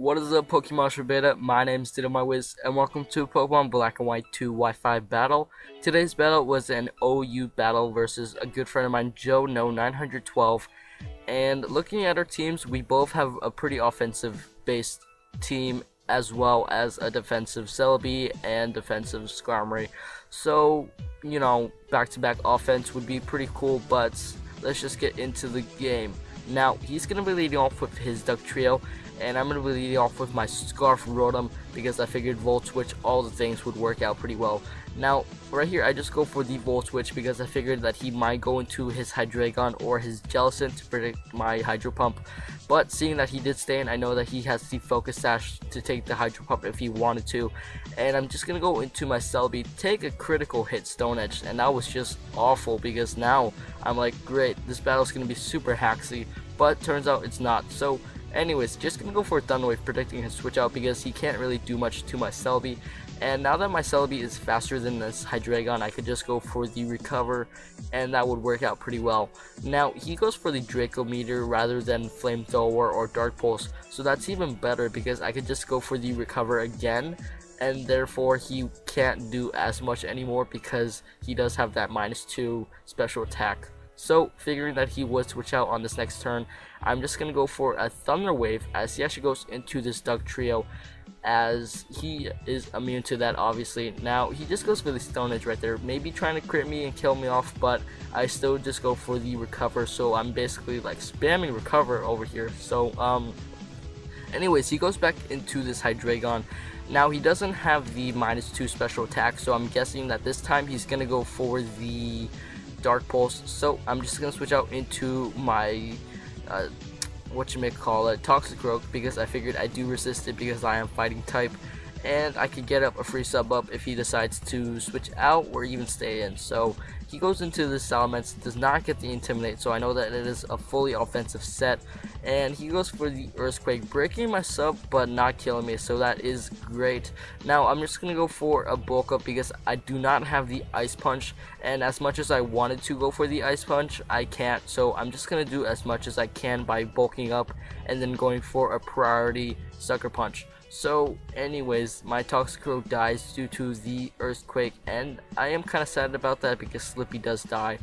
What is up, Pokemoshpitbeta? My name is Dittomywiz, and welcome to Pokemon Black and White 2 Wi-Fi battle. Today's battle was an OU battle versus a good friend of mine, Joeknow912. And looking at our teams, we both have a pretty offensive-based team, as well as a defensive Celebi and defensive Skarmory. So, you know, back-to-back offense would be pretty cool, but let's just get into the game. Now, he's going to be leading off with his Duck Trio, and I'm going to be leading off with my Scarf Rotom because I figured Volt Switch, all the things would work out pretty well. Now, right here, I just go for the Volt Switch because I figured that he might go into his Hydreigon or his Jellicent to predict my Hydro Pump. But seeing that he did stay in, I know that he has the Focus Sash to take the Hydro Pump if he wanted to. And I'm just going to go into my Celebi, take a critical hit Stone Edge, and that was just awful because now I'm like, great, this battle's going to be super haxy, but turns out it's not. So anyways, just going to go for a Thunder Wave, predicting his switch out because he can't really do much to my Celebi. And now that my Celebi is faster than this Hydreigon, I could just go for the Recover, and that would work out pretty well. Now, he goes for the Draco Meteor rather than Flamethrower or Dark Pulse, so that's even better because I could just go for the Recover again, and therefore he can't do as much anymore because he does have that -2 special attack. So, figuring that he would switch out on this next turn, I'm just going to go for a Thunder Wave as he actually goes into this Duck Trio, as he is immune to that, obviously. Now, he just goes for the Stone Edge right there, maybe trying to crit me and kill me off, but I still just go for the Recover, so I'm basically like spamming Recover over here. So, anyways, he goes back into this Hydreigon. Now, he doesn't have the -2 special attack, so I'm guessing that this time he's going to go for the Dark Pulse. So I'm just gonna switch out into my Toxicroak because I figured I do resist it because I am fighting type, and I could get up a free sub up if he decides to switch out or even stay in. So he goes into the Salamence, does not get the Intimidate, so I know that it is a fully offensive set, and he goes for the Earthquake, breaking my sub but not killing me, so that is great. Now I'm just gonna go for a bulk up because I do not have the Ice Punch, and as much as I wanted to go for the Ice Punch, I can't, so I'm just gonna do as much as I can by bulking up and then going for a priority Sucker Punch. So anyways, my Toxicroak dies due to the Earthquake, and I am kind of sad about that because Slippy does die,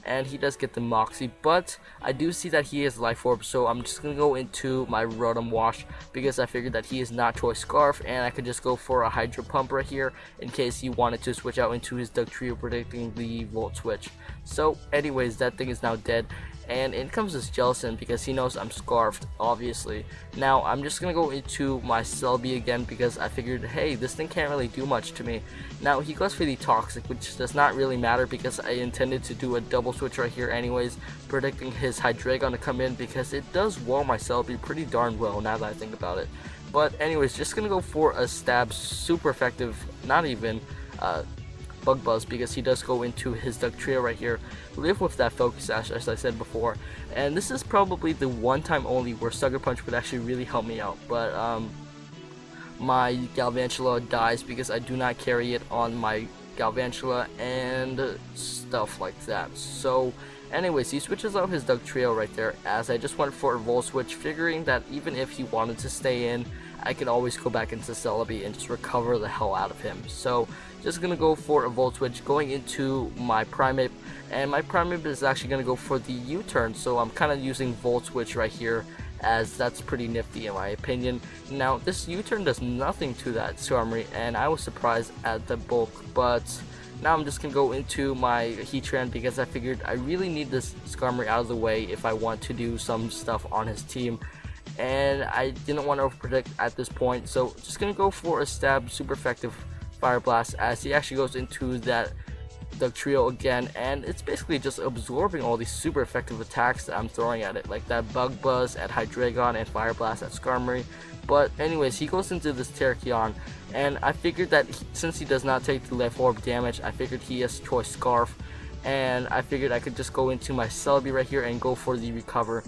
and he does get the Moxie, but I do see that he has Life Orb, so I'm just going to go into my Rotom Wash because I figured that he is not Choice Scarf, and I could just go for a Hydro Pump right here in case he wanted to switch out into his Duck Trio, predicting the Volt Switch. So anyways, that thing is now dead. And in comes this Jellicent because he knows I'm Scarfed, obviously. Now, I'm just going to go into my Celebi again because I figured, hey, this thing can't really do much to me. Now, he goes for the Toxic, which does not really matter because I intended to do a double switch right here anyways, predicting his Hydreigon to come in because it does wall my Celebi pretty darn well now that I think about it. But anyways, just going to go for a Stab, super effective, not even Bug Buzz because he does go into his Duck Trio right here, live with that Focus Sash as I said before, and this is probably the one time only where Sucker Punch would actually really help me out, but my Galvantula dies because I do not carry it on my Galvantula and stuff like that. So anyways, he switches out his Duck Trio right there as I just went for a Volt Switch, figuring that even if he wanted to stay in, I can always go back into Celebi and just recover the hell out of him. So just gonna go for a Volt Switch, going into my Primeape, and my Primeape is actually gonna go for the U-turn, so I'm kind of using Volt Switch right here as that's pretty nifty in my opinion. Now this U-turn does nothing to that Skarmory, and I was surprised at the bulk, but now I'm just gonna go into my Heatran because I figured I really need this Skarmory out of the way if I want to do some stuff on his team, and I didn't want to overpredict at this point, so just gonna go for a Stab, super effective Fire Blast as he actually goes into that Duck Trio again, and it's basically just absorbing all these super effective attacks that I'm throwing at it, like that Bug Buzz at Hydreigon and Fire Blast at Skarmory. But anyways, he goes into this Terrakion, and I figured that since he does not take the Life Orb damage, I figured he has Choice Scarf, and I figured I could just go into my Celebi right here and go for the Recover.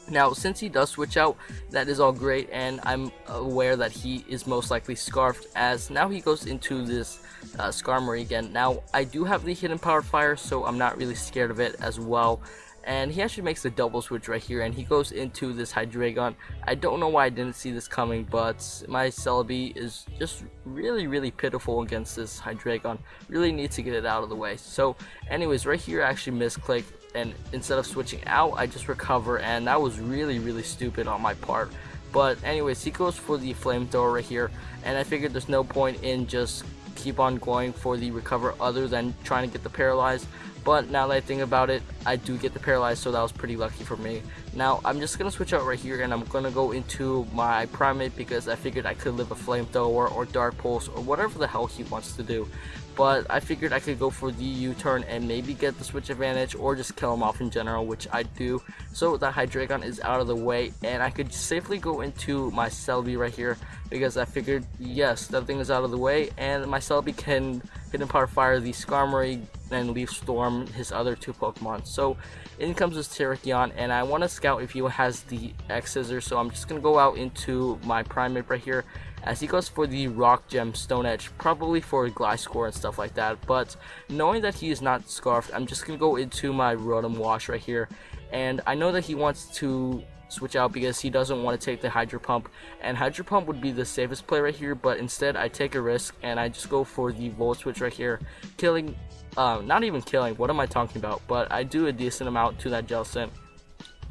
Now, since he does switch out, that is all great, and I'm aware that he is most likely Scarfed, as now he goes into this Skarmory again. Now, I do have the Hidden Powered Fire, so I'm not really scared of it as well, and he actually makes the double switch right here, and he goes into this Hydreigon. I don't know why I didn't see this coming, but my Celebi is just really pitiful against this Hydreigon. Really need to get it out of the way. So anyways, right here I actually misclick, and instead of switching out, I just recover, and that was really stupid on my part. But anyways, he goes for the flamethrower right here, and I figured there's no point in just keep on going for the recover other than trying to get the paralyzed. But now that I think about it, I do get the paralyzed, so that was pretty lucky for me. Now I'm just gonna switch out right here, and I'm gonna go into my Primate because I figured I could live a flamethrower or dark pulse or whatever the hell he wants to do. But I figured I could go for the U-turn and maybe get the switch advantage or just kill him off in general, which I do. So the Hydreigon is out of the way, and I could safely go into my Celebi right here because I figured, yes, that thing is out of the way, and my Celebi can Hidden Power Fire the Skarmory and Leaf Storm his other two Pokemon. So in comes this Terrakion, and I want to scout if he has the X Scissors, so I'm just going to go out into my Primate right here as he goes for the Rock Gem Stone Edge, probably for Gliscor and stuff like that. But knowing that he is not Scarfed, I'm just going to go into my Rotom Wash right here, and I know that he wants to switch out because he doesn't want to take the Hydro Pump, and Hydro Pump would be the safest play right here, but instead I take a risk and I just go for the Volt Switch right here, killing, not even killing, what am I talking about, but I do a decent amount to that Jellicent.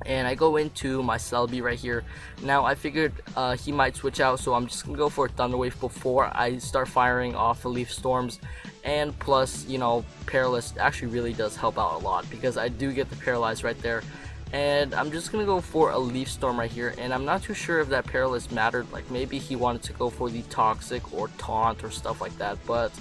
And I go into my Celebi right here. Now I figured he might switch out, so I'm just gonna go for a Thunder Wave before I start firing off the Leaf Storms. And plus, you know, Paralysis actually really does help out a lot because I do get the Paralyze right there. And I'm just gonna go for a Leaf Storm right here, and I'm not too sure if that Paralysis mattered. Like maybe he wanted to go for the Toxic or Taunt or stuff like that, but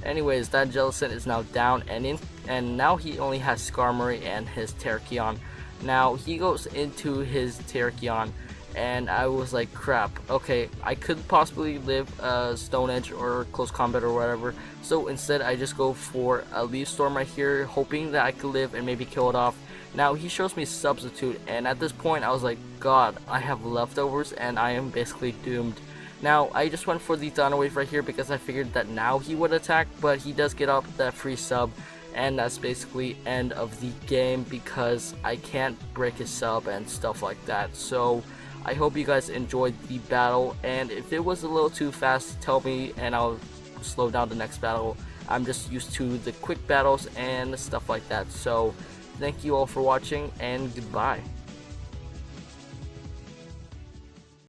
anyways, that Jellicent is now down, and now he only has Skarmory and his Terrakion. Now he goes into his Terrakion, and I was like, crap, okay, I could possibly live Stone Edge or Close Combat or whatever. So instead I just go for a Leaf Storm right here, hoping that I could live and maybe kill it off. Now he shows me Substitute, and at this point I was like, god, I have leftovers and I am basically doomed. Now I just went for the Thunder Wave right here because I figured that now he would attack, but he does get up that free sub, and that's basically end of the game because I can't break his sub and stuff like that. So I hope you guys enjoyed the battle, and if it was a little too fast, tell me and I'll slow down the next battle. I'm just used to the quick battles and stuff like that. So thank you all for watching, and goodbye.